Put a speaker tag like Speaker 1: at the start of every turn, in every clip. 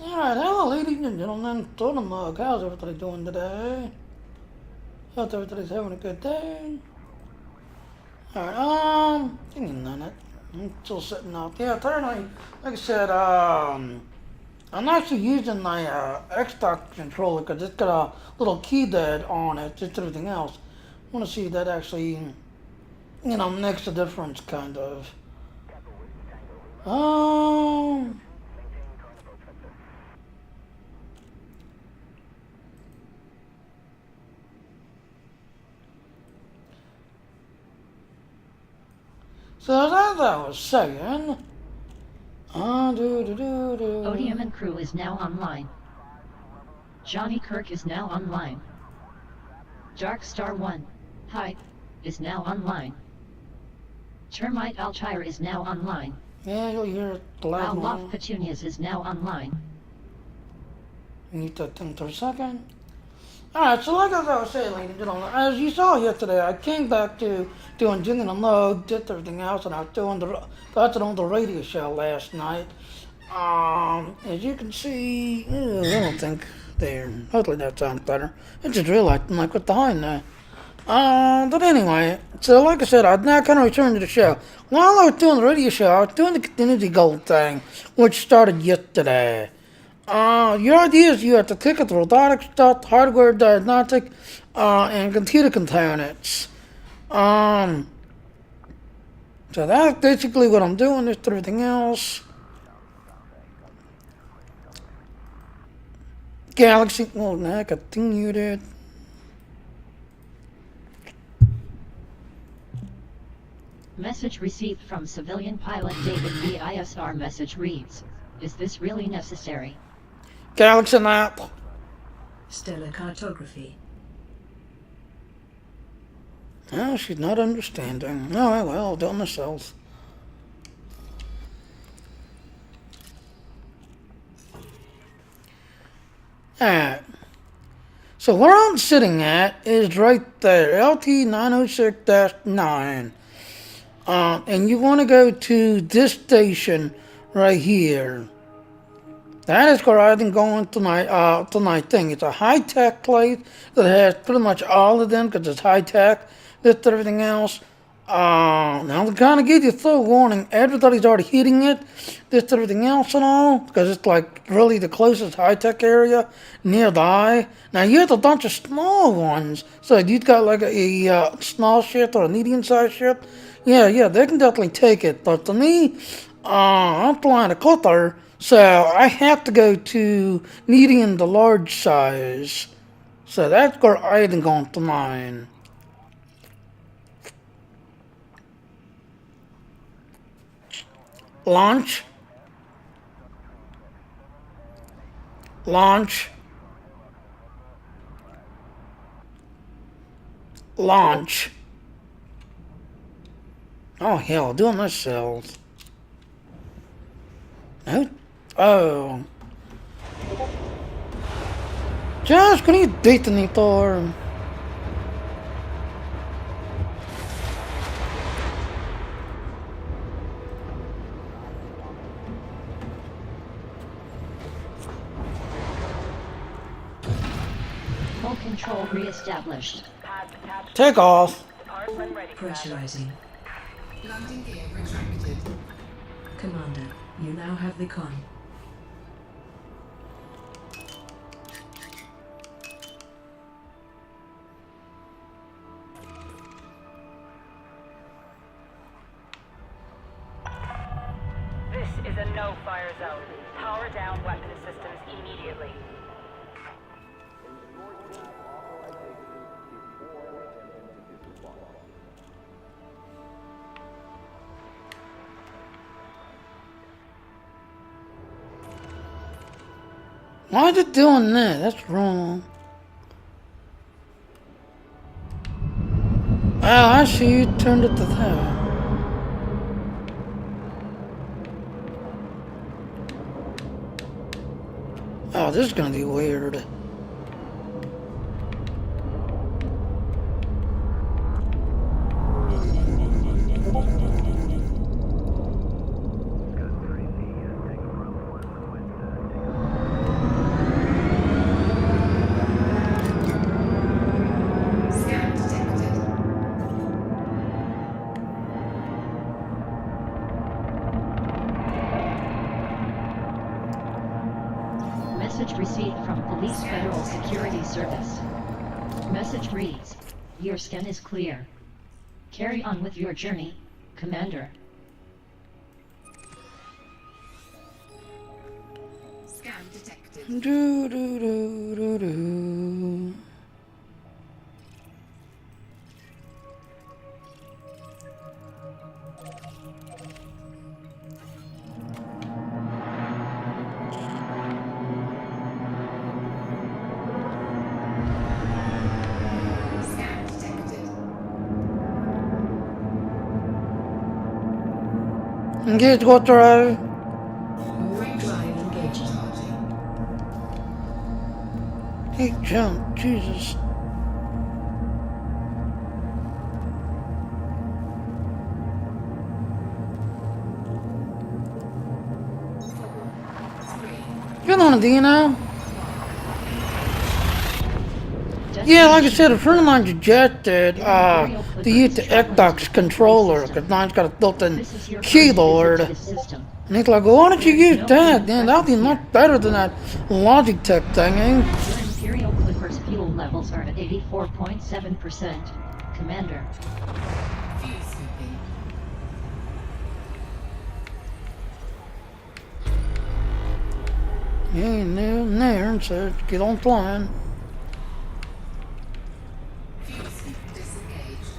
Speaker 1: Alright, hello ladies and gentlemen, Totem Mug, how's everybody doing today? Hope everybody's having a good day. Alright, give me a minute. I'm still sitting out there. Apparently, like I said, I'm actually using my Xbox controller because it's got a little keypad on it, just everything else. I want to see if that actually, makes a difference, kind of. Um, so as I was saying,
Speaker 2: Odium and crew is now online. Johnny Kirk is now online. Darkstar 1, hi, is now online. Termite Alchire is now online.
Speaker 1: Yeah, you'll hear it loud.
Speaker 2: Owloff Petunias is now online.
Speaker 1: Need that thing for a second. Alright, so like as I was saying, ladies and gentlemen, as you saw yesterday, I came back to doing Jing and Unload, did everything else, and I was doing on the radio show last night. As you can see, I don't think there. Hopefully that sounds better. I just realized I'm like, what the hell now? But anyway, so like I said, I've now kind of returned to the show. While I was doing the radio show, I was doing the continuity gold thing, which started yesterday. Your idea is you have to click at the robotic stuff, hardware, diagnostic, and computer components. So that's basically what I'm doing, just everything else. Galaxy, well, now I continued it.
Speaker 2: Message received from civilian pilot David V. ISR message reads, is this really necessary?
Speaker 1: Galaxy map.
Speaker 3: Stellar cartography.
Speaker 1: Oh, she's not understanding. Oh, well, do it myself. Alright. So where I'm sitting at is right there, LT-906-9. And you want to go to this station right here. That is where I've been going to my thing. It's a high-tech place that has pretty much all of them because it's high-tech. This and everything else. Now to kind of give you a full warning, everybody's already hitting it. This and everything else and all because it's like really the closest high-tech area nearby. Now you have a bunch of small ones. So if you've got like a small ship or a medium-sized ship, yeah, they can definitely take it. But to me, I'm flying a cutter. So I have to go to medium to large size. So that's where I've been going to mine. Launch. Launch. Launch. Oh hell, do it myself. No. Oh. Josh, can you detonate Thor?
Speaker 2: Full control re-established.
Speaker 1: Take off.
Speaker 3: Pressurizing. Landing gear retracted. Commander, you now have the con.
Speaker 4: This is a no-fire zone. Power down weapon systems immediately.
Speaker 1: Why is it doing that? That's wrong. Oh, I see you turned it to that. Oh, this is gonna be weird.
Speaker 2: Message received from Police Federal Security Service. Message reads, "Your scan is clear. Carry on with your journey, Commander."
Speaker 5: Scan detected.
Speaker 1: Do do do do do.
Speaker 5: Scan detected.
Speaker 1: Engage go drive.
Speaker 3: Ring drive engaging.
Speaker 1: Hey, jump, Jesus. Get on it, do you know? Yeah, like I said, a friend of mine's jet did, they used the Ecdox controller, because mine's got a built-in
Speaker 2: This is your first
Speaker 1: keyboard.
Speaker 2: visit to the system.
Speaker 1: And he's like, well, why don't you
Speaker 2: There's
Speaker 1: use
Speaker 2: no
Speaker 1: that?
Speaker 2: hidden
Speaker 1: Yeah, that'll be
Speaker 2: presence
Speaker 1: much
Speaker 2: here.
Speaker 1: better than that Logitech thing, eh?
Speaker 2: Your Imperial Clipper's fuel levels are at 84.7%, Commander.
Speaker 5: Fuel sweeping.
Speaker 1: Yeah, there, and so get on flying.
Speaker 5: Fuel sweep disengaged.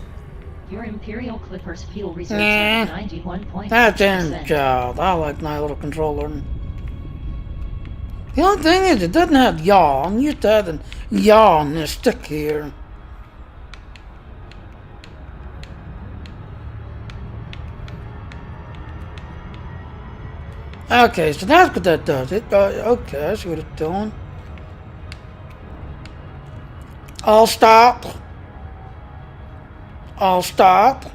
Speaker 2: Your Imperial Clipper's fuel reserves
Speaker 1: Nah,
Speaker 2: are at 91.6%.
Speaker 1: that's in job. I like my little controller. The only thing is, it doesn't have yaw. I'm used to having yaw on this stick here. Okay, so that's what that does. Okay, I see what it's doing. I'll stop. I'll stop.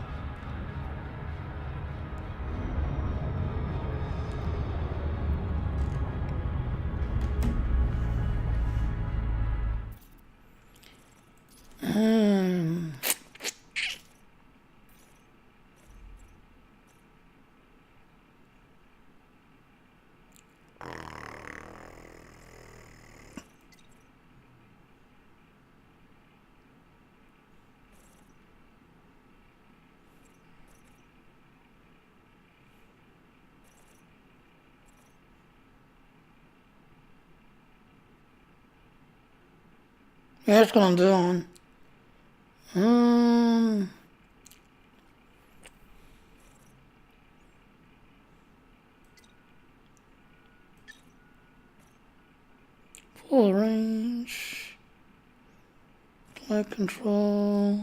Speaker 1: Yeah, that's what I'm doing. Full range. Flight control.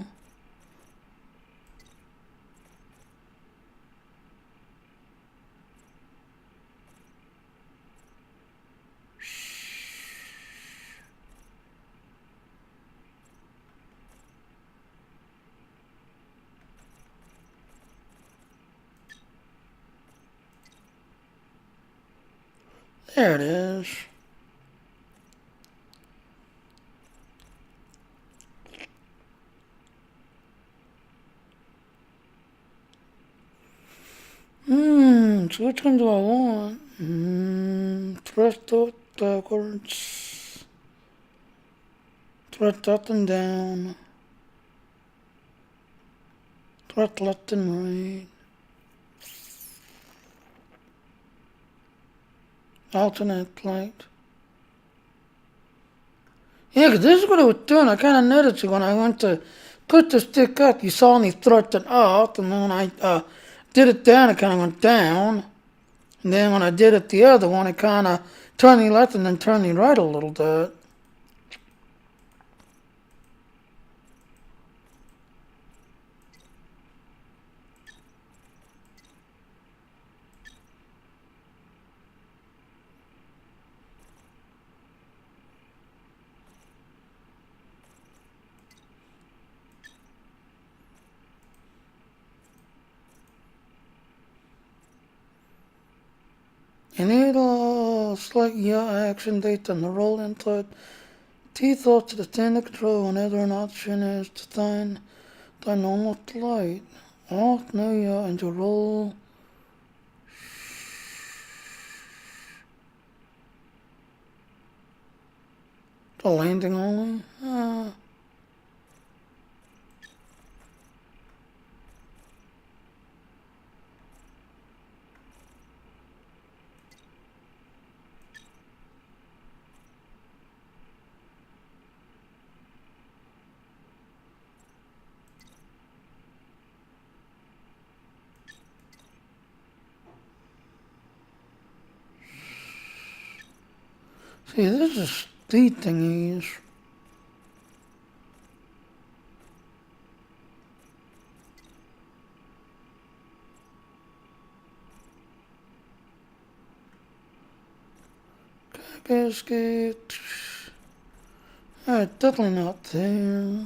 Speaker 1: There it is. So which one do I want? Thrust out backwards. Thrust up and down. Thrust left and right. Alternate light. Yeah, 'cause this is what I was doing. I kind of noticed it when I went to put the stick up. You saw me thrust it up, and then when I did it down, it kind of went down. And then when I did it the other one, it kind of turned me left and then turned me right a little bit. And it'll select your action date on the roll input. Teeth off to the standard control whenever an option is to find the normal light. Off, no, yeah, and to roll. The landing only? See, this is these thingies. Gasket. Definitely not there.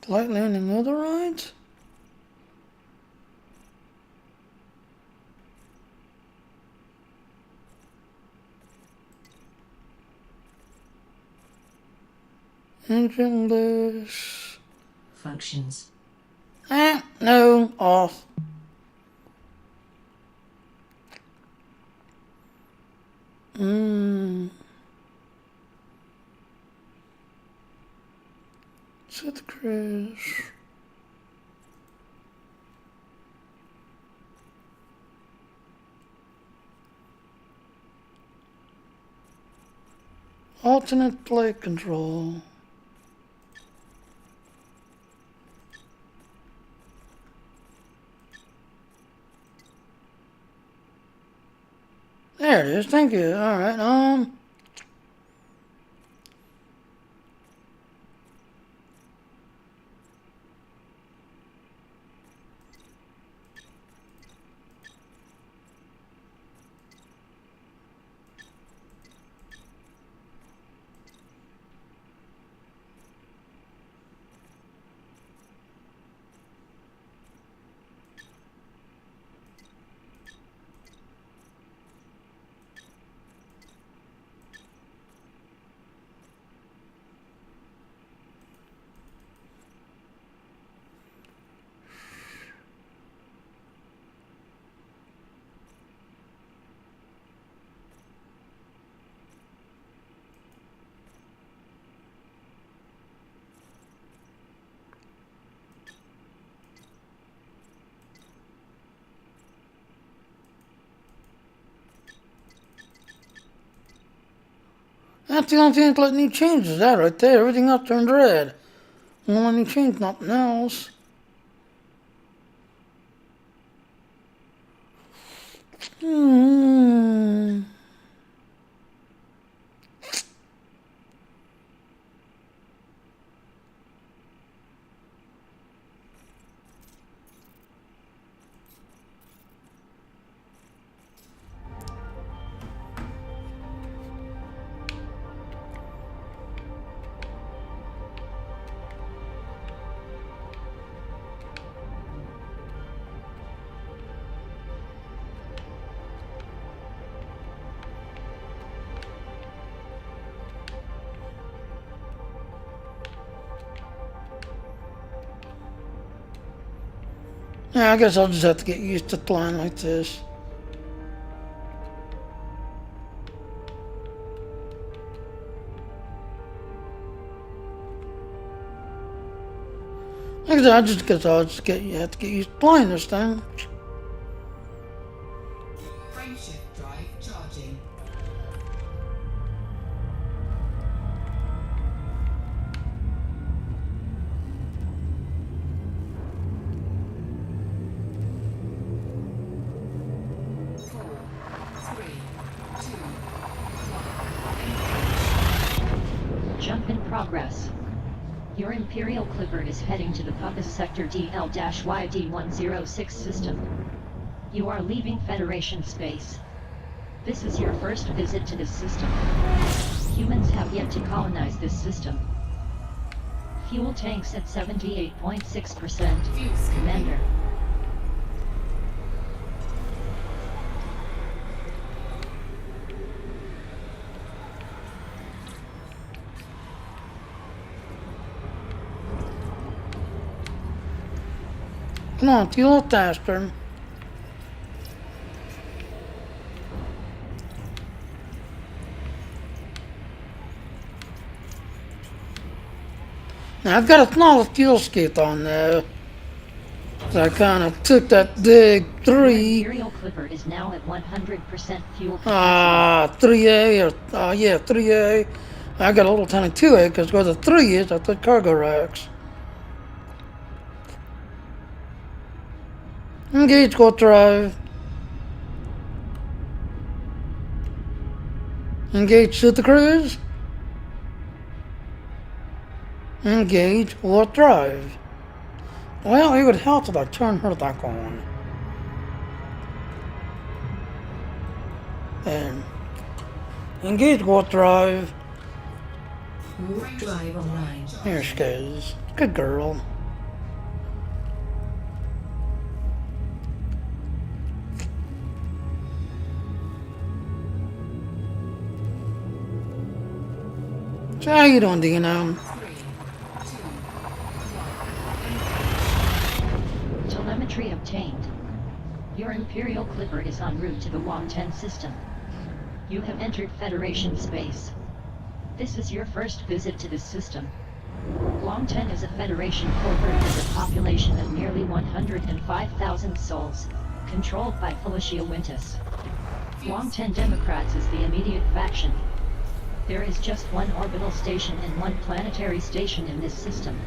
Speaker 1: Light landing other rides? Engineless.
Speaker 3: Functions.
Speaker 1: No, off. Set the cruise. Alternate flight control. There it is. Thank you. All right. That's the only thing that's letting me change is that right there. Everything else turned red. Won't let me change nothing else. Yeah, I guess I'll just have to get used to flying like this. Like I said, I just guess I'll just have to get used to flying this time.
Speaker 5: Frameshift drive charging.
Speaker 2: Jump in progress. Your Imperial Clipper is heading to the Puppet Sector DL-YD-106 system. You are leaving Federation space. This is your first visit to this system. Humans have yet to colonize this system. Fuel tanks at 78.6%. Commander.
Speaker 1: Come on, fuel faster. Now I've got a small fuel skip on there. So I kind of took that big
Speaker 2: Your
Speaker 1: 3,
Speaker 2: Imperial Clipper is now at 100% fuel capacity.
Speaker 1: 3A, or, yeah, 3A. I got a little tiny 2A because where the 3 is, I put cargo racks. Engage warp drive. Engage super cruise. Engage warp drive. Well, it would help if I turn her back on. And engage warp drive.
Speaker 3: Warp drive online.
Speaker 1: Here she goes. Good girl. So how you doing, Dino?
Speaker 2: Telemetry obtained. Your Imperial Clipper is en route to the Wong-10 system. You have entered Federation space. This is your first visit to this system. Wong-10 is a Federation corporate with a population of nearly 105,000 souls, controlled by Felicia Winters. Wong-10 Democrats is the immediate faction. There is just one orbital station and one planetary station in this system.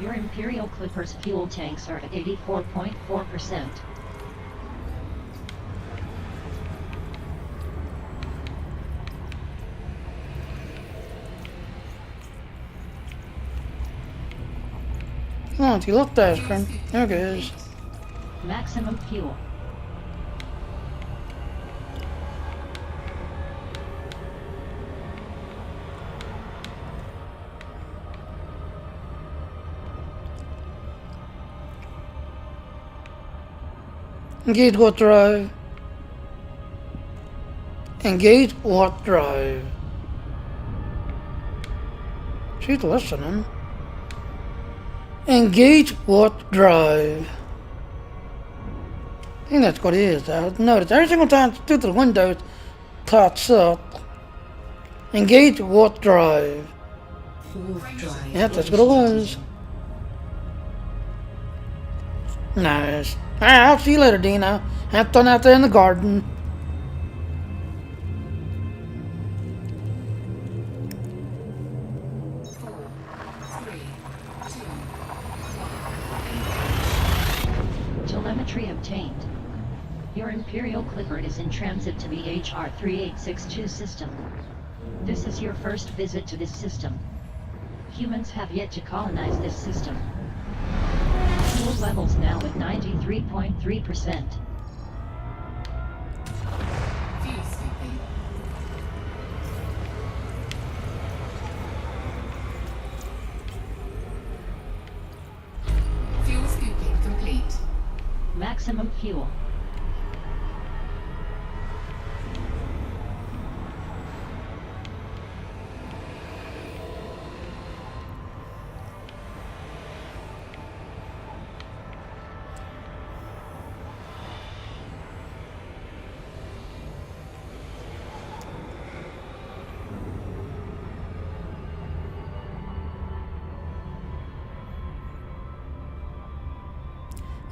Speaker 2: Your Imperial Clipper's fuel tanks are at 84.4%.
Speaker 1: Come on, you look faster. There it is.
Speaker 2: Maximum fuel.
Speaker 1: Engage warp drive. Engage warp drive. She's listening. Engage warp drive. I think that's what it is. I've noticed every single time through the windows pops up. Engage warp drive.
Speaker 3: Warp drive.
Speaker 1: Yep, that's what it was. Nice. Alright, I'll see you later, Dino. Have fun out there in the garden.
Speaker 2: Telemetry obtained. Your Imperial Clipper is in transit to the HR 3862 system. This is your first visit to this system. Humans have yet to colonize this system. Fuel levels now at 93.3%.
Speaker 5: Fuel scooping. Fuel scooping complete.
Speaker 2: Maximum fuel.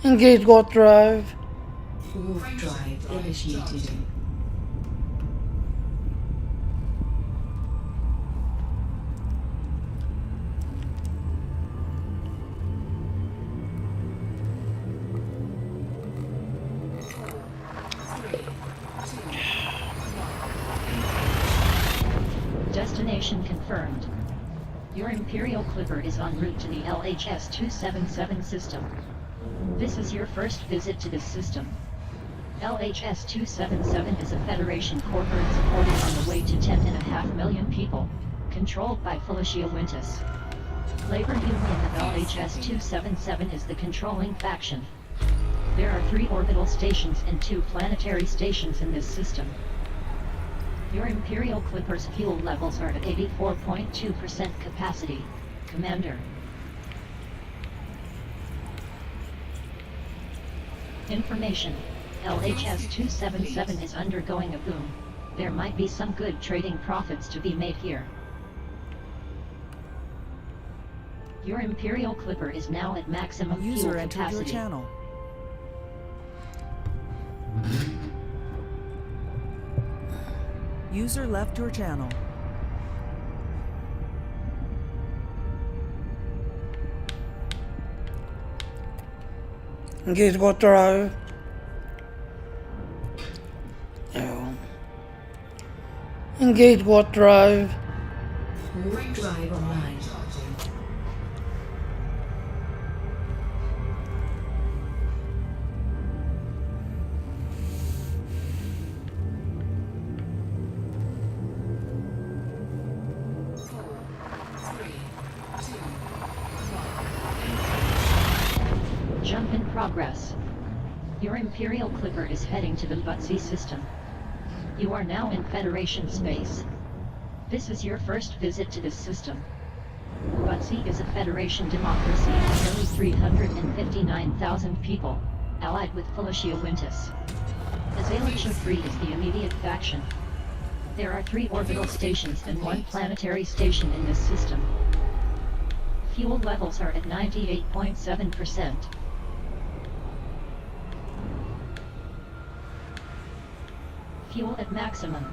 Speaker 1: Engage warp drive.
Speaker 3: Warp drive initiated.
Speaker 2: Destination confirmed. Your Imperial Clipper is en route to the LHS-277 system. This is your first visit to this system. LHS-277 is a Federation corporate supported on the way to 10.5 million people, controlled by Felicia Winters. Labor Union of LHS-277 is the controlling faction. There are 3 orbital stations and 2 planetary stations in this system. Your Imperial Clipper's fuel levels are at 84.2% capacity, Commander. Information. LHS-277 is undergoing a boom. There might be some good trading profits to be made here. Your Imperial Clipper is now at maximum fuel
Speaker 6: User entered your
Speaker 2: capacity.
Speaker 6: channel. User left your channel.
Speaker 1: Engage warp drive. No. Engage warp drive.
Speaker 3: Warp drive online.
Speaker 2: Jump in progress. Your Imperial Clipper is heading to the Butsy system. You are now in Federation space. This is your first visit to this system. Butsy is a Federation democracy of nearly 359,000 people, allied with Felicia Winters. Azalea 3 is the immediate faction. There are 3 orbital stations and 1 planetary station in this system. Fuel levels are at 98.7%. Fuel at maximum.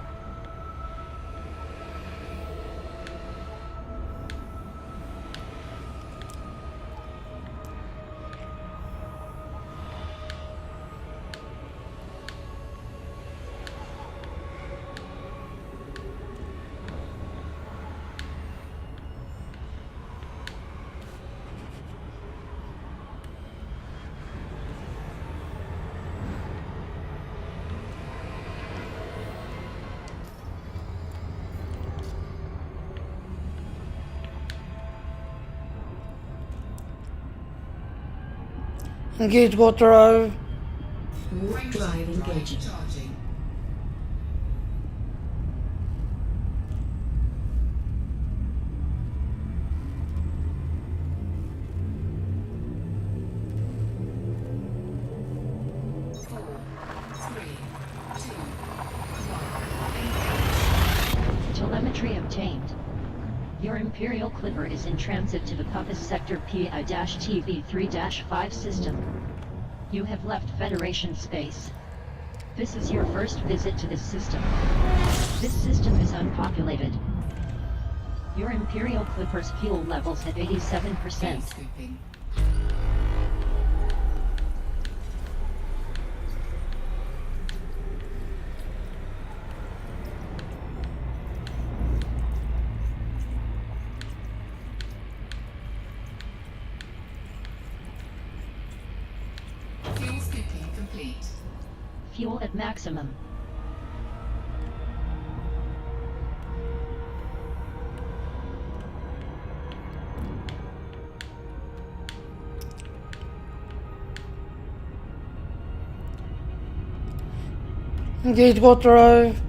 Speaker 1: Engage warp drive.
Speaker 3: Warp drive engaging.
Speaker 5: Charging.
Speaker 2: Telemetry obtained. Your Imperial Clipper is in transit to the Puppis Sector PI-TV3-5 system. You have left Federation space. This is your first visit to this system. This system is unpopulated. Your Imperial Clipper's fuel levels at 87%.
Speaker 5: Scooping. Fuel scooping complete.
Speaker 2: Fuel at maximum.
Speaker 1: Engage warp drive.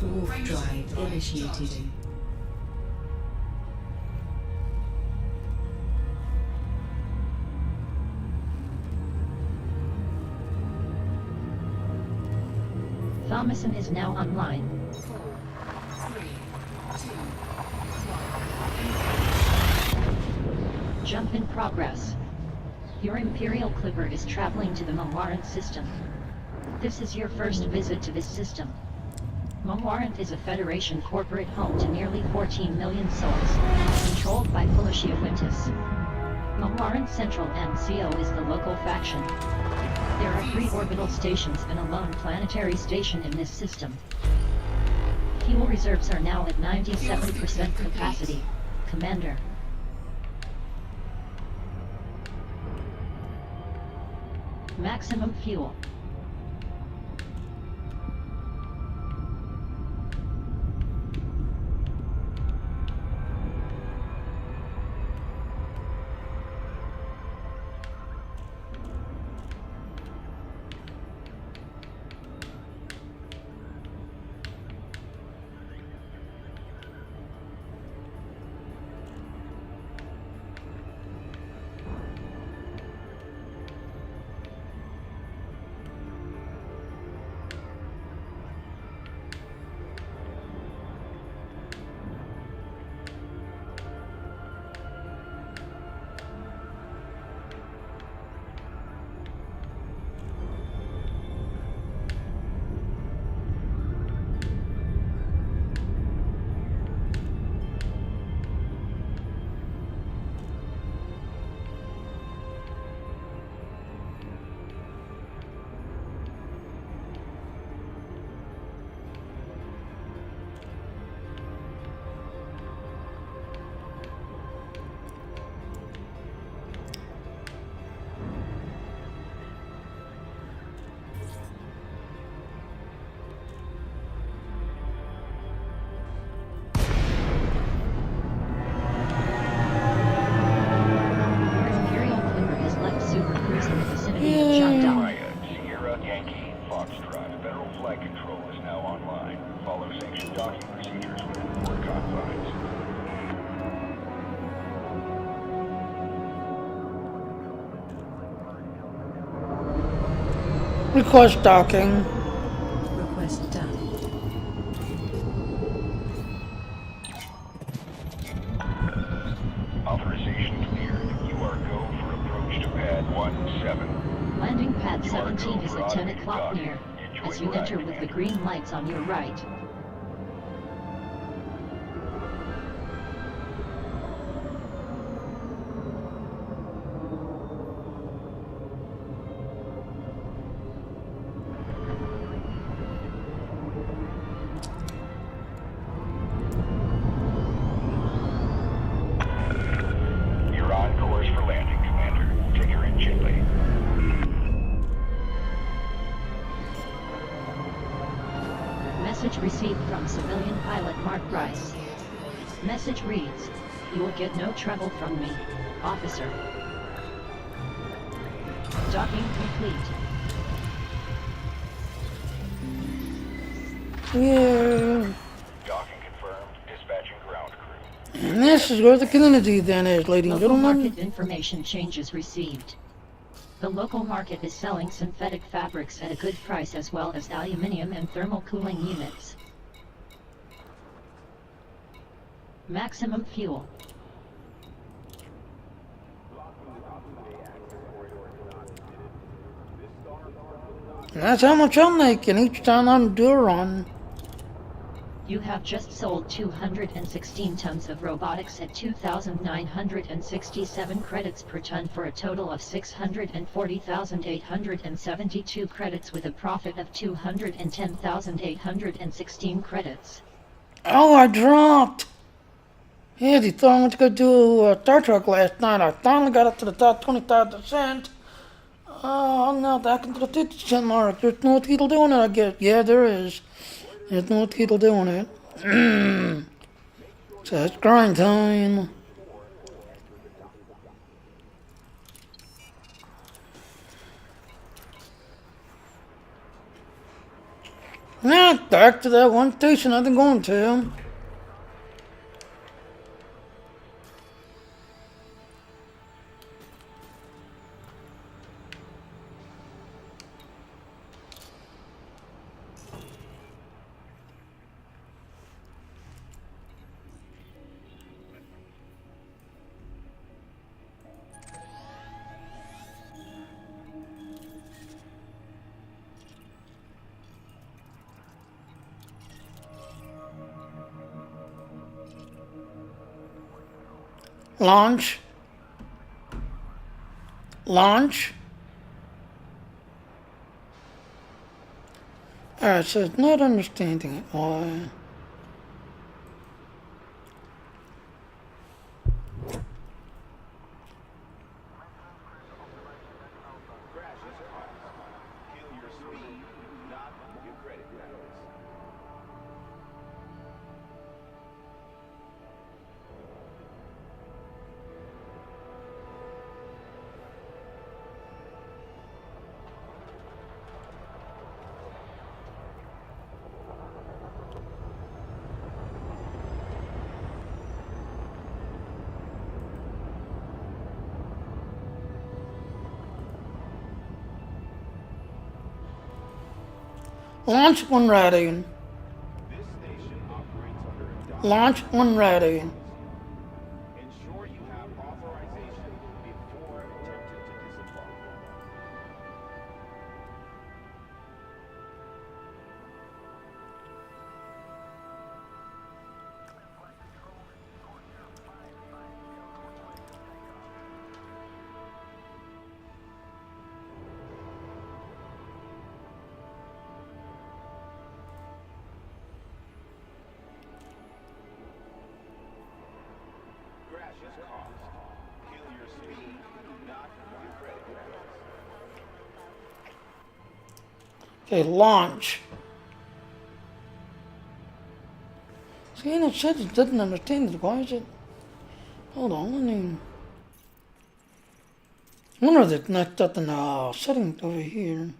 Speaker 3: Warp drive initiated.
Speaker 2: Thomason is now online.
Speaker 5: 4, 3, 2,
Speaker 2: Jump in progress. Your Imperial Clipper is traveling to the Mowarant system. This is your first visit to this system. Mowarant is a Federation corporate home to nearly 14 million souls, controlled by Felicia Winters. Mowarant Central MCO is the local faction. There are 3 orbital stations and a lone planetary station in this system. Fuel reserves are now at 97% capacity. Commander. Maximum fuel.
Speaker 6: Yankee, Foxtrot, Federal Flight Control is now online. Follow sanctioned docking procedures within port confines.
Speaker 1: Request docking.
Speaker 3: Request done.
Speaker 6: Authorization cleared. You are go for approach to pad 17.
Speaker 2: Landing pad
Speaker 6: You are
Speaker 2: 17
Speaker 6: go
Speaker 2: is
Speaker 6: for
Speaker 2: at 10
Speaker 6: automated
Speaker 2: o'clock
Speaker 6: docking.
Speaker 2: near,
Speaker 6: Enjoy
Speaker 2: as you
Speaker 6: your
Speaker 2: enter
Speaker 6: ride,
Speaker 2: with the
Speaker 6: Commander.
Speaker 2: green lights on your right.
Speaker 6: You're on course for landing, Commander. Take her in gently.
Speaker 2: Message received from civilian pilot Mark Rice. Message reads, "You will get no trouble from me, officer." Docking complete.
Speaker 1: Yeah.
Speaker 6: Docking confirmed. Dispatching ground crew.
Speaker 1: And this is where the Kennedy then is, ladies and
Speaker 2: Local
Speaker 1: gentlemen.
Speaker 2: market information changes received. The local market is selling synthetic fabrics at a good price as well as aluminium and thermal cooling units. Maximum fuel.
Speaker 1: And that's how much I'm making each time I'm do a run.
Speaker 2: You have just sold 216 tons of robotics at 2,967 credits per ton for a total of 640,872 credits with a profit of 210,816 credits.
Speaker 1: Oh, I dropped. Yeah, they thought I went to go do a Star Trek last night. I finally got up to the top 25%. I'm now back into the 50% mark. There's no title doing it, I guess. Yeah, there is. There's no title doing it. So it's grind time. Now, back to that one station I've been going to. Launch. Launch. Alright, so it's not understanding it. Why? Launch when ready. Launch when ready.
Speaker 6: Ensure you have authorization before attempting to disembark. Crash is caused. Kill your speed, not your credit cards.
Speaker 1: Okay, launch. See, and it said it doesn't understand it. Why is it? Hold on, let me. I wonder if it's not up in the settings over here.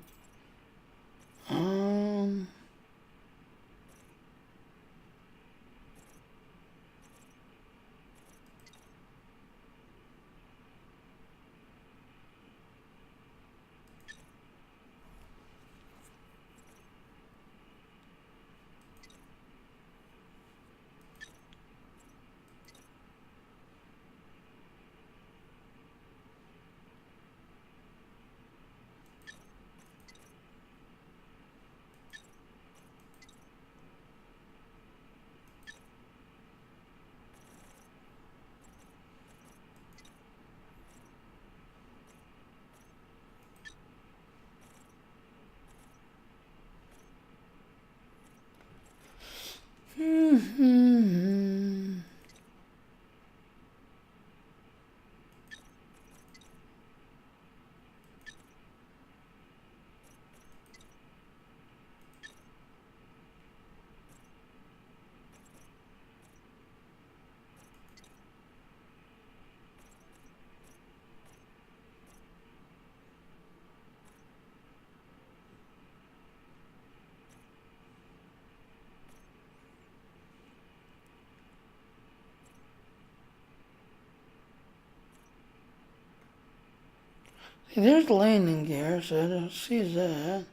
Speaker 1: There's landing gear, so I don't see that.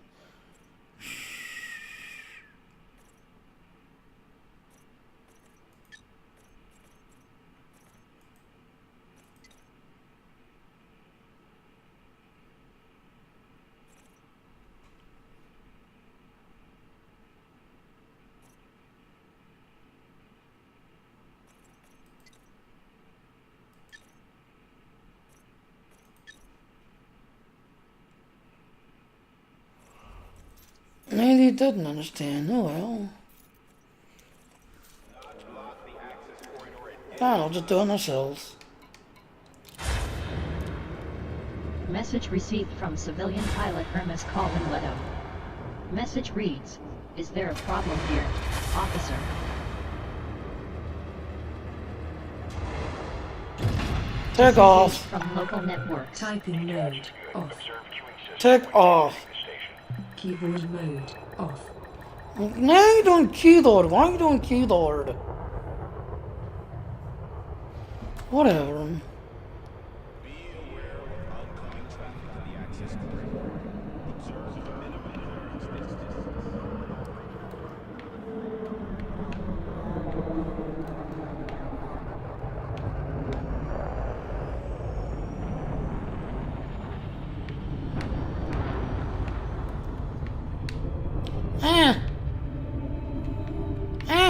Speaker 1: Maybe he didn't understand. Oh well. I'll just do it ourselves.
Speaker 2: Message received from civilian pilot Hermes Colin Leto. Message reads, "Is there a problem here, officer?"
Speaker 1: Take
Speaker 2: Disengaged
Speaker 1: off.
Speaker 2: from local networks.
Speaker 3: Typing mode off.
Speaker 1: Take off.
Speaker 3: Keyboard mode off.
Speaker 1: No, you doing keyboard. Why are you doing keyboard? Whatever.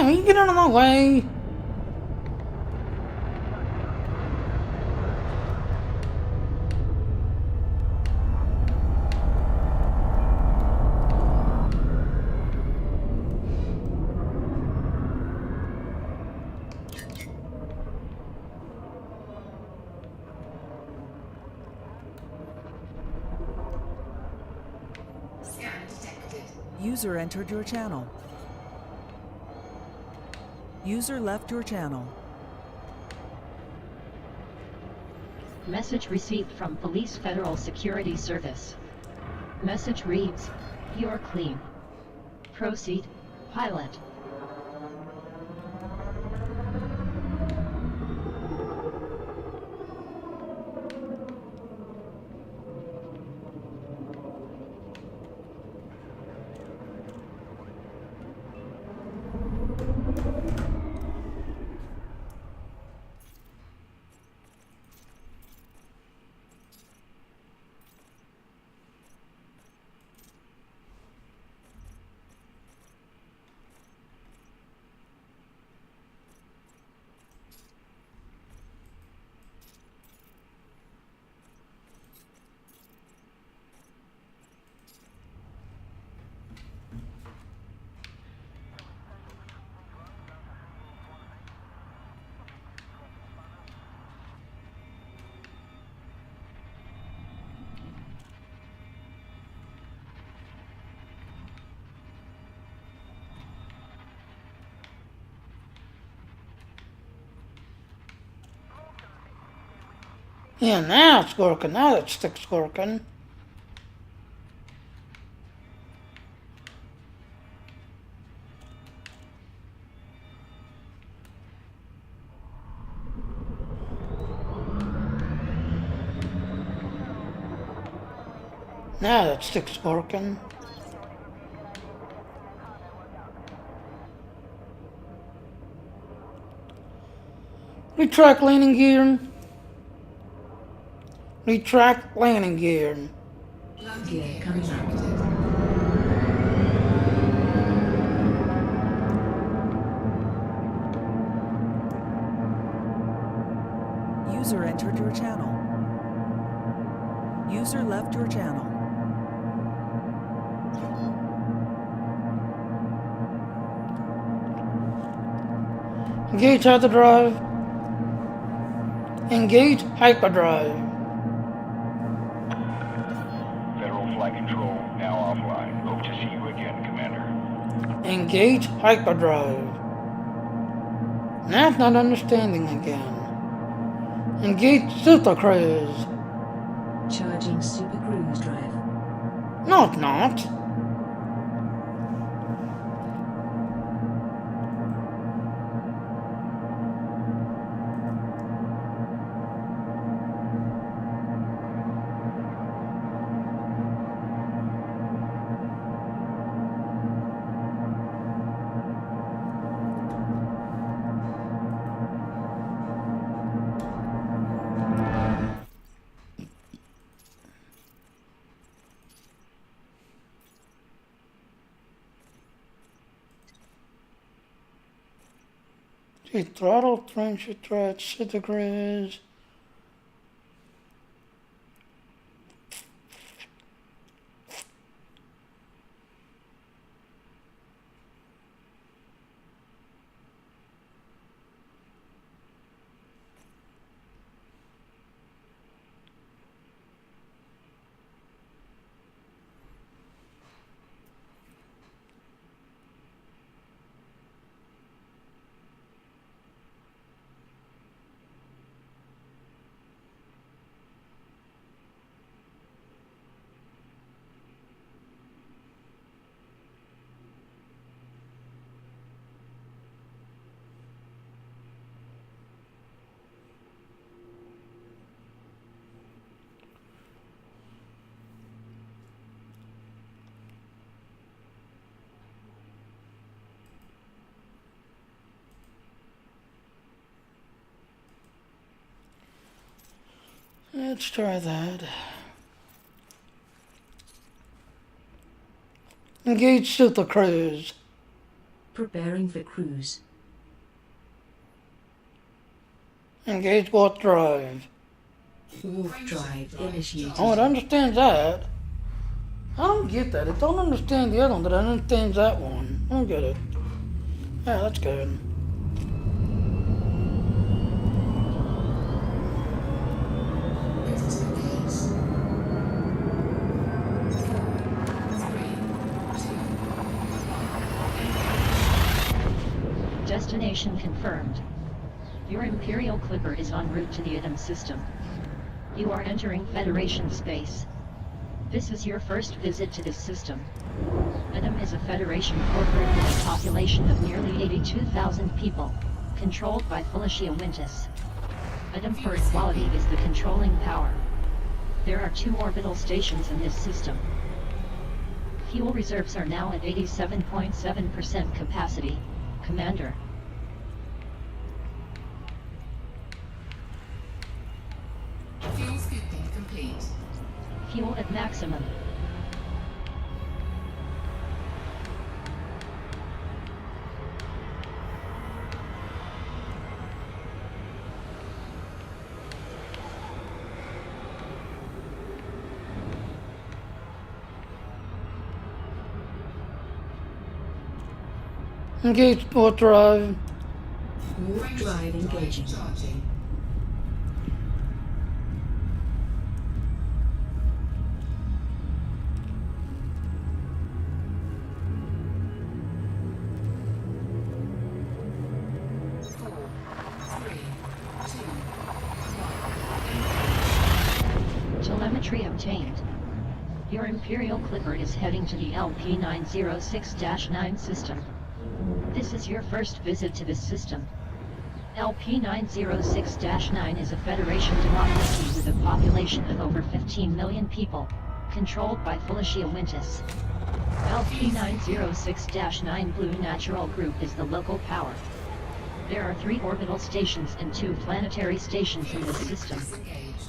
Speaker 1: You get out of my way.
Speaker 5: Scan detected.
Speaker 7: User entered your channel. User left your channel.
Speaker 2: Message received from Police Federal Security Service. Message reads, "You're clean. Proceed, pilot."
Speaker 1: Yeah, now it's working. Now that stick's working. Now that stick's working. Retract landing gear. Retract landing gear.
Speaker 3: Gear coming up.
Speaker 7: User entered your channel. User left your channel.
Speaker 1: Engage hyperdrive. Engage hyperdrive.
Speaker 6: Federal flight control now offline. Hope to see you again, Commander.
Speaker 1: Engage hyperdrive. Now it's not understanding again. Engage super cruise.
Speaker 3: Charging super cruise drive.
Speaker 1: No, it's not. See, throttle, trench, threat, centigrades. Let's try that. Engage super cruise.
Speaker 3: Preparing for cruise.
Speaker 1: Engage warp drive.
Speaker 3: Warp drive initiated.
Speaker 1: Oh, it understands that. I don't get that. It don't understand the other one, but it understands that one. I don't get it. Yeah, that's good.
Speaker 5: Critical gates. 4, 3, 2.
Speaker 2: Destination confirmed. Your Imperial Clipper is en route to the Adam system. You are entering Federation space. This is your first visit to this system. Adam is a Federation corporate with a population of nearly 82,000 people, controlled by Felicia Winters. Adam for equality is the controlling power. There are 2 orbital stations in this system. Fuel reserves are now at 87.7% capacity, Commander.
Speaker 5: Fuel scooping complete.
Speaker 2: Fuel at maximum.
Speaker 1: Engage warp drive.
Speaker 3: Warp drive engaging.
Speaker 5: Charging.
Speaker 2: Telemetry obtained. Your Imperial Clipper is heading to the LP-906-9 system. This is your first visit to this system. LP-906-9 is a Federation democracy with a population of over 15 million people, controlled by Felicia Winters. LP-906-9 Blue Natural Group is the local power. There are 3 orbital stations and 2 planetary stations in this system.
Speaker 5: Disengaged.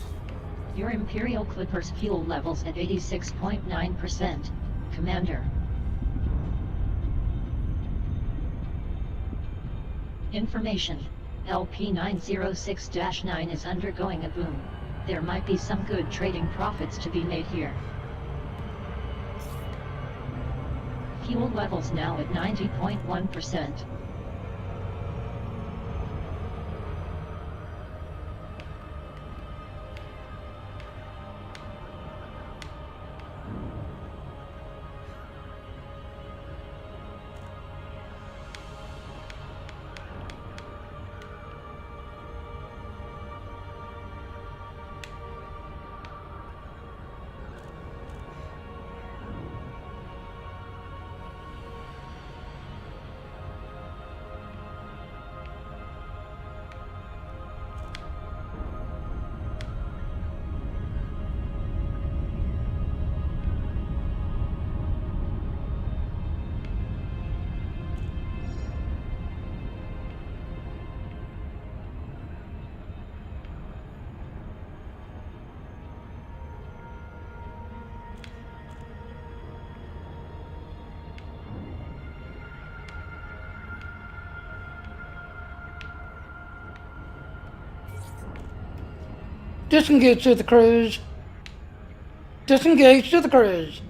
Speaker 2: Your Imperial Clipper's fuel levels at 86.9%, Commander. Information. LP-906-9 is undergoing a boom. There might be some good trading profits to be made here. Fuel levels now at 90.1%.
Speaker 1: Disengage to the cruise. Disengage to the cruise.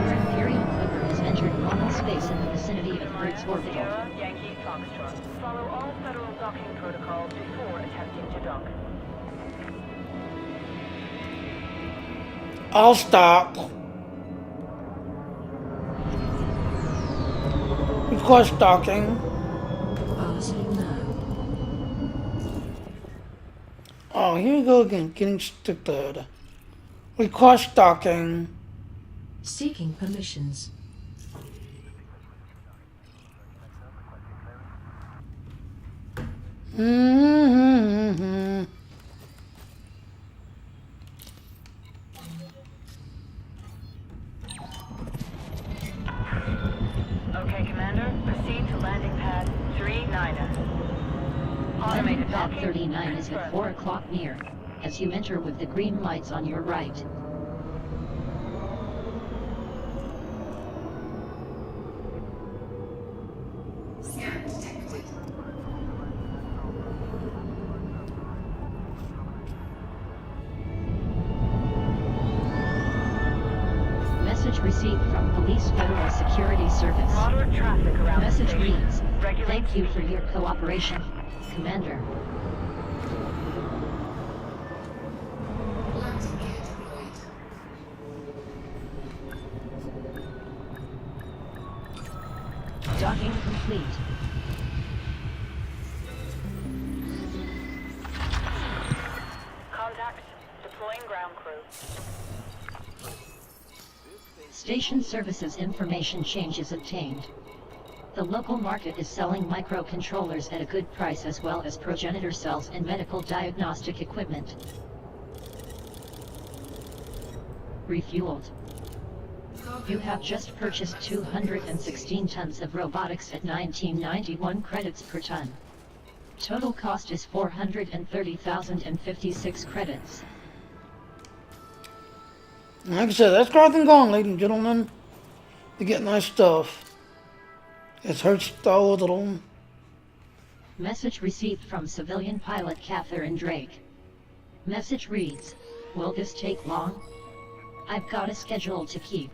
Speaker 2: Your Imperial clipper has entered normal space in the vicinity of Earth's orbital.
Speaker 4: Sierra, Yankee, Foxtrot. Follow all federal docking protocols before attempting to dock.
Speaker 1: I'll stop. Request docking.
Speaker 3: Passing now.
Speaker 1: Oh, here we go again, getting stupid. Request docking.
Speaker 3: Seeking permissions.
Speaker 1: Mm-hmm.
Speaker 4: Okay, Commander. Proceed to landing pad 39er. Automated
Speaker 2: Pad
Speaker 4: docking.
Speaker 2: 39 is at 4 o'clock near, as you enter with the green lights on your right.
Speaker 5: Scan detected.
Speaker 2: Message received from Police Federal Security Service.
Speaker 4: Moderate traffic around the
Speaker 2: Message
Speaker 4: station.
Speaker 2: reads,
Speaker 4: Regulate
Speaker 2: "Thank you for
Speaker 4: speed."
Speaker 2: your cooperation, Commander."
Speaker 5: Landing gear deployed.
Speaker 2: Docking complete.
Speaker 4: Contact. Deploying ground crew.
Speaker 2: Station services information changes obtained. The local market is selling microcontrollers at a good price as well as progenitor cells and medical diagnostic equipment. Refueled. You have just purchased 216 tons of robotics at 1991 credits per ton. Total cost is 430,056 credits.
Speaker 1: Like I said, that's Carlton gone, ladies and gentlemen. You get nice stuff. It's hurts all a little.
Speaker 2: Message received from civilian pilot Catherine Drake. Message reads, "Will this take long? I've got a schedule to keep."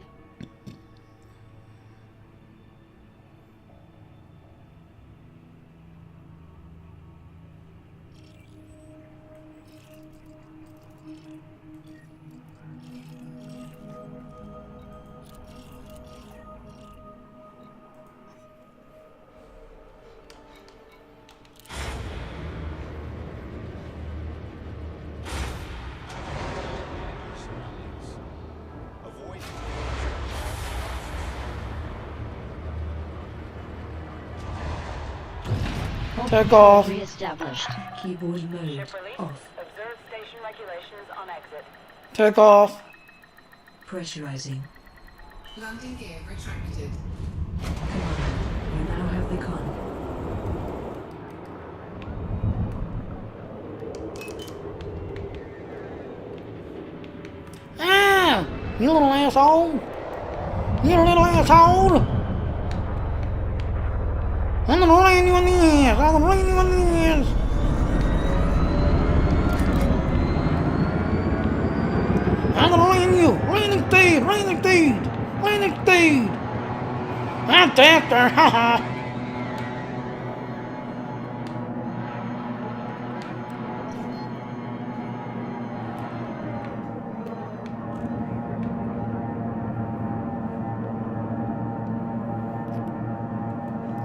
Speaker 1: Take off.
Speaker 2: Reestablished.
Speaker 3: Keyboard mode
Speaker 4: Ship release.
Speaker 3: off.
Speaker 4: Observe station regulations on exit.
Speaker 1: Take off.
Speaker 3: Pressurizing.
Speaker 5: Landing gear retracted.
Speaker 3: Commander, you now have the con.
Speaker 1: Ah! You little asshole! You little asshole! I'm gonna land you in the ass! I'm gonna land you in the ass! I'm gonna land you! Landing speed! Landing speed! Landing speed! I'm faster! Haha!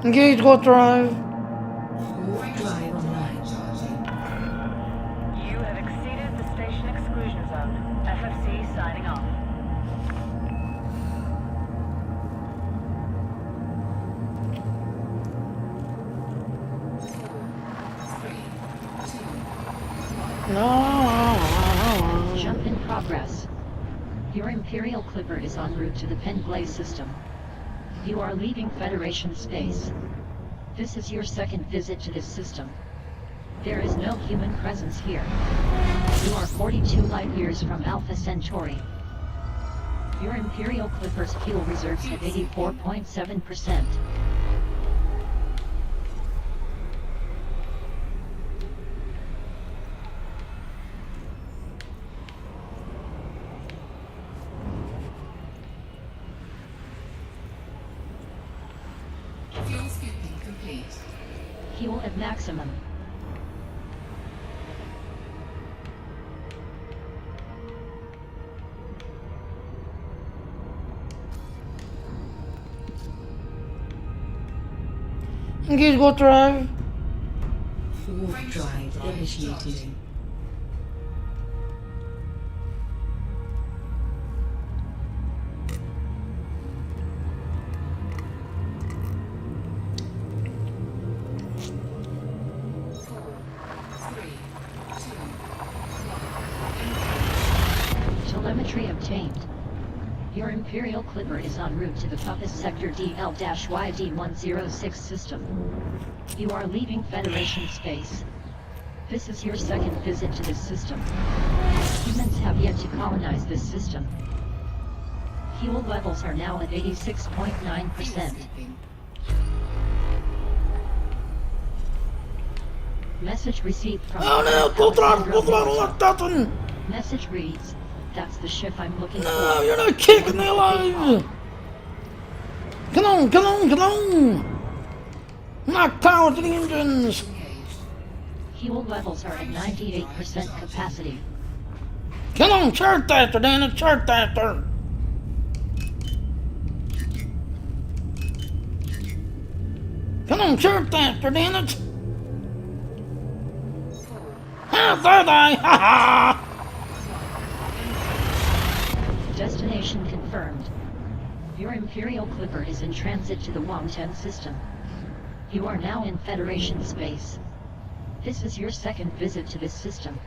Speaker 1: Engage go drive.
Speaker 5: Warp
Speaker 3: Drive online.
Speaker 5: charging.
Speaker 4: You have exceeded the station exclusion zone. FFC signing off.
Speaker 1: No.
Speaker 2: Jump in progress. Your Imperial clipper is en route to the Penglay system. You are leaving Federation space. This is your second visit to this system. There is no human presence here. You are 42 light years from Alpha Centauri. Your Imperial Clipper's fuel reserves at 84.7%.
Speaker 5: Fuel scooping complete.
Speaker 2: Fuel at maximum.
Speaker 1: Engage go drive.
Speaker 3: Warp drive initiated.
Speaker 2: Telemetry obtained. Your Imperial Clipper is en route to the Compass Sector DL-YD-106 system. You are leaving Federation space. This is your second visit to this system. Humans have yet to colonize this system. Fuel levels are now at 86.9%. Message received from...
Speaker 1: Oh no, go throttle, lock that one.
Speaker 2: Message reads, "That's the ship I'm looking for."
Speaker 1: No, you're not kicking me alive. Come on, come on, come on. Knock power to the engines.
Speaker 2: Fuel levels are at 98% capacity.
Speaker 1: Come on, chart faster, damn it, chart faster. Come on, chart faster, damn it. How did I? Ha ha!
Speaker 2: Destination confirmed. Your Imperial Clipper is in transit to the Wong-10 system. You are now in Federation space. This is your second visit to this system.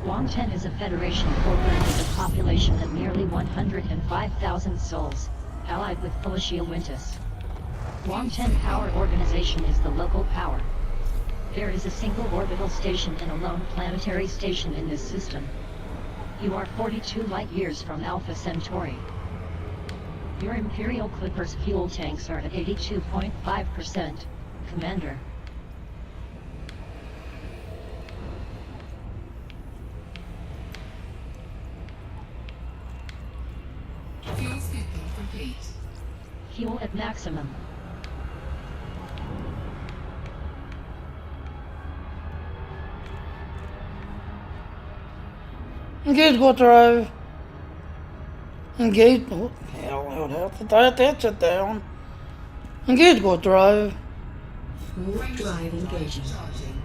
Speaker 2: Wong-10 is a Federation corporate with a population of nearly 105,000 souls, allied with Felicia Winters. Wong-10 Power Organization is the local power. There is a single orbital station and a lone planetary station in this system. You are 42 light years from Alpha Centauri. Your Imperial Clipper's fuel tanks are at 82.5%. Commander.
Speaker 5: Fuel scooping complete.
Speaker 2: Fuel at maximum.
Speaker 1: Engage go drive. Engage. Oh, hell, I would have to tie that shit down. Engage go drive.
Speaker 3: Warp drive engaging.
Speaker 5: Charging.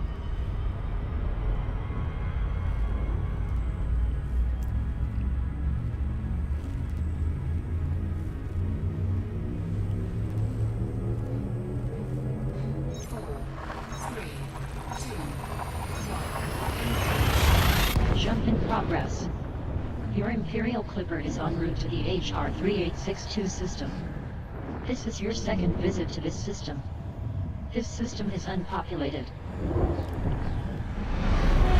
Speaker 2: Jump in progress. Your Imperial Clipper is en route to the HR-3862 system. This is your second visit to this system. This system is unpopulated.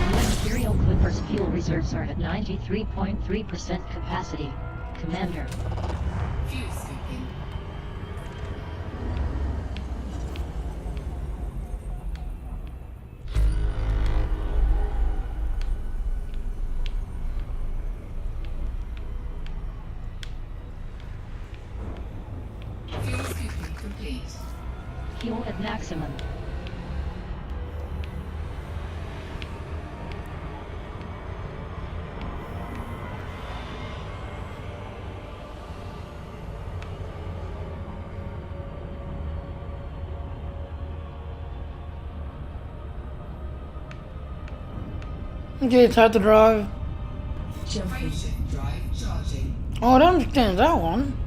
Speaker 2: Your Imperial Clipper's fuel reserves are at 93.3% capacity. Commander.
Speaker 5: Fuel scooping. Fuel scooping complete.
Speaker 2: Fuel at maximum.
Speaker 1: Engage how to drive.
Speaker 3: Jumping.
Speaker 5: Frameshift drive charging.
Speaker 1: Oh, I understand that one.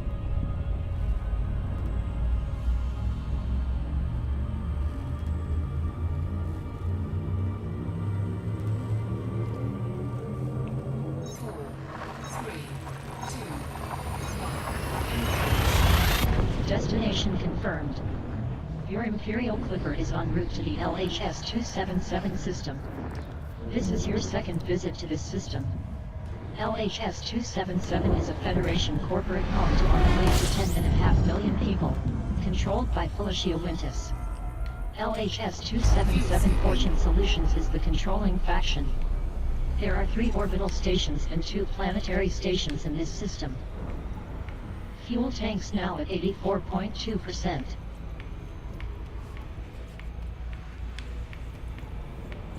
Speaker 2: Destination confirmed. Your Imperial Clipper is en route to the LHS-277 system. This is your second visit to this system. LHS-277 is a Federation corporate home to on the way to 10.5 million people, controlled by Felicia Winters. LHS-277 Fortune Solutions is the controlling faction. There are 3 orbital stations and 2 planetary stations in this system. Fuel tanks now at 84.2%.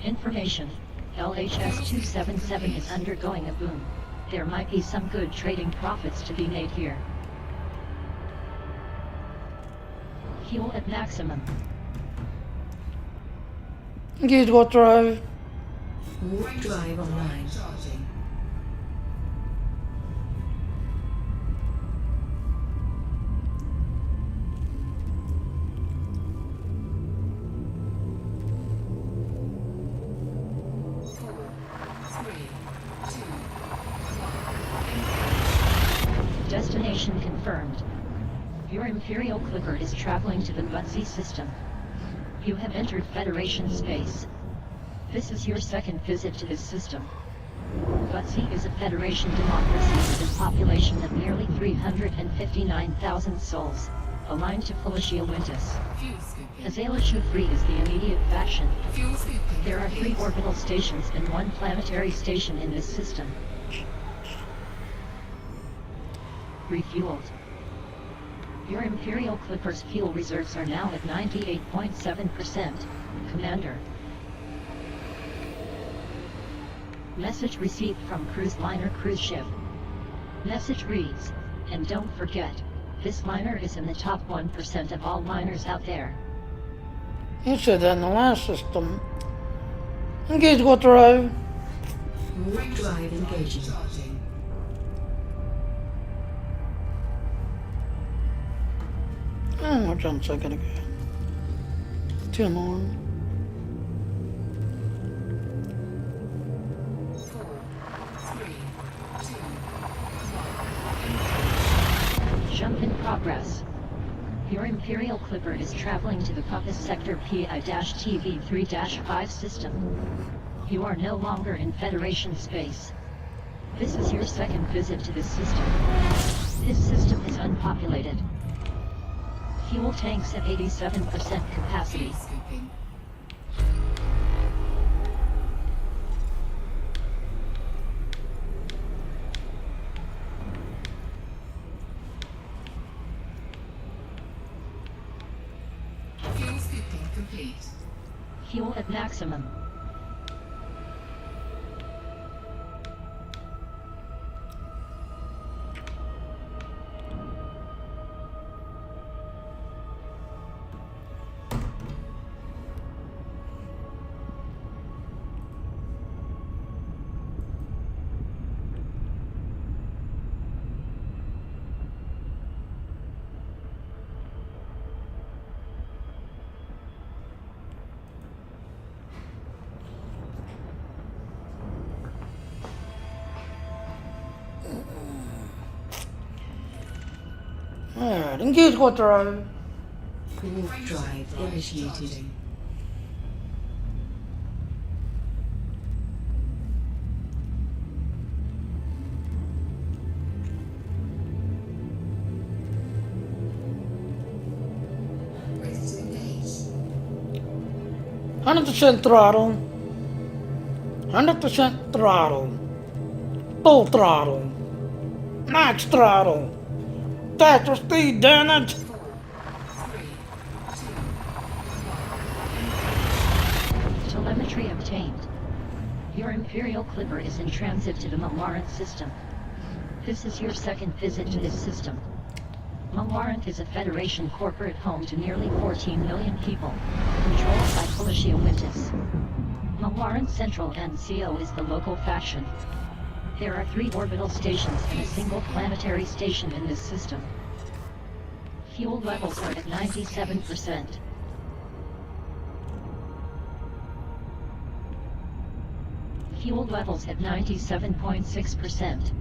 Speaker 2: Information: LHS-277 is undergoing a boom. There might be some good trading profits to be made here. Fuel at maximum.
Speaker 1: Engage warp drive.
Speaker 3: Warp drive online.
Speaker 5: Charging.
Speaker 2: Destination confirmed. Your Imperial clipper is traveling to the Butsy system. You have entered Federation space. This is your second visit to this system. Butsy is a Federation democracy with a population of nearly 359,000 souls, aligned to Felicia Winters.
Speaker 5: Fuel scooping.
Speaker 2: Azala Shufri is the immediate faction.
Speaker 5: Fuel scooping.
Speaker 2: There are 3
Speaker 5: complete.
Speaker 2: orbital stations and 1 planetary station in this system. Refueled. Your Imperial Clipper's fuel reserves are now at 98.7%, Commander. Message received from cruise liner cruise ship. Message reads, and don't forget, this liner is in the top 1% of all liners out there.
Speaker 1: You said that in the last system. Engage warp drive.
Speaker 3: Warp drive engaging.
Speaker 5: Charging.
Speaker 1: Oh, what jumps I gotta go? 2 more.
Speaker 5: 4, 3, 2,
Speaker 2: Jump in progress. Your Imperial Clipper is traveling to the Puppet Sector PI-TV3-5 system. You are no longer in Federation space. This is your second visit to this system. This system is unpopulated. Fuel tanks at 87% capacity.
Speaker 5: fuel scooping. Fuel scooping complete.
Speaker 2: Fuel at maximum.
Speaker 1: Alright, engage warp drive.
Speaker 3: Warp drive initiated.
Speaker 5: Ready to engage.
Speaker 1: 100% throttle. 100% throttle. Full throttle. Max throttle. That's your speed, damn it!
Speaker 5: 4, 3, 2,
Speaker 2: Telemetry obtained. Your Imperial Clipper is in transit to the Mulwarrant system. This is your second visit to this system. Mulwarrant is a Federation corporate home to nearly 14 million people, controlled by Felicia Winters. Mulwarrant Central NCO is the local faction. There are 3 orbital stations and a single planetary station in this system. Fuel levels are at 97%. Fuel levels at 97.6%.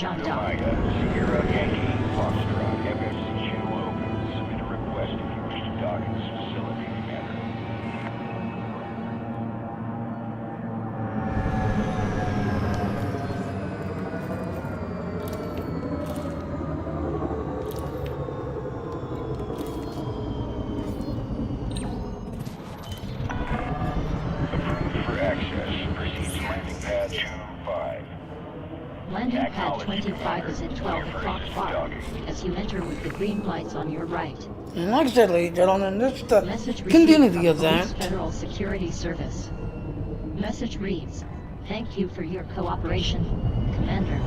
Speaker 2: John Doe.
Speaker 6: Omega, Sierra Yankee, Foxtrot, FSC channel open. Submit a request if you wish to dock at this facility, Commander. Approved for access. Proceed to landing pad 25.
Speaker 2: Landing pad 25 is at 12 o'clock far, as you enter with the green lights on your right.
Speaker 1: And like I said, ladies and gentlemen, this is the
Speaker 2: Message received
Speaker 1: continuity
Speaker 2: from
Speaker 1: of
Speaker 2: Police
Speaker 1: that.
Speaker 2: Federal Security Service. Message reads, "Thank you for your cooperation, Commander."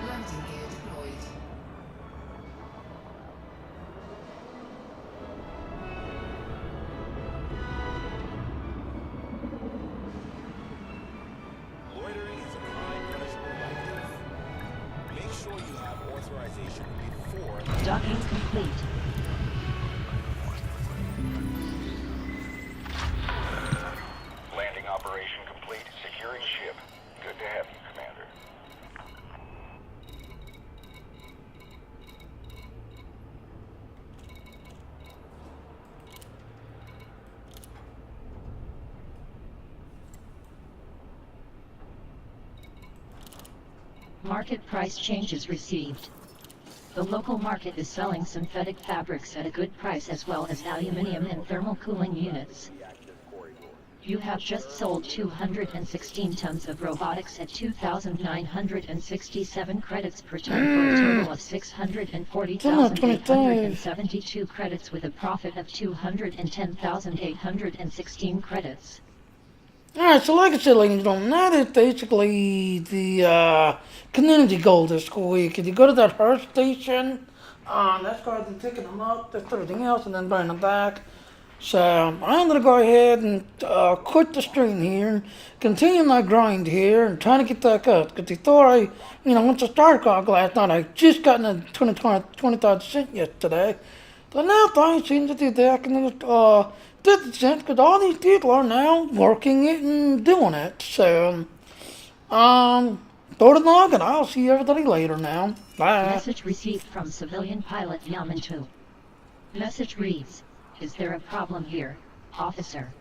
Speaker 5: Landing gear deployed.
Speaker 8: Loitering is a crime punishable by death. Make sure you have authorization before
Speaker 2: Docking complete.
Speaker 6: Landing operation complete. Securing ship. Good to have you, Commander.
Speaker 2: Market price changes received. The local market is selling synthetic fabrics at a good price as well as aluminium and thermal cooling units. You have just sold 216 tons of robotics at 2,967 credits per ton for a total of 640,872 credits with a profit of 210,816 credits.
Speaker 1: Alright, so like I said, ladies and gentlemen, that is basically the community goal this week. If you go to that Earth station, that's going to be taking them up, that's everything else, and then bring them back. So I'm going to go ahead and quit the stream here and continue my grind here and trying to get that up. Because before I, once I started GOG last night, I just got in a 20% yesterday. So now things seem to be back in the 50% because all these people are now working it and doing it. So, throw the log and I'll see everybody later now. Bye.
Speaker 2: Message received from civilian pilot Yamato. Message reads, "Is there a problem here, officer?"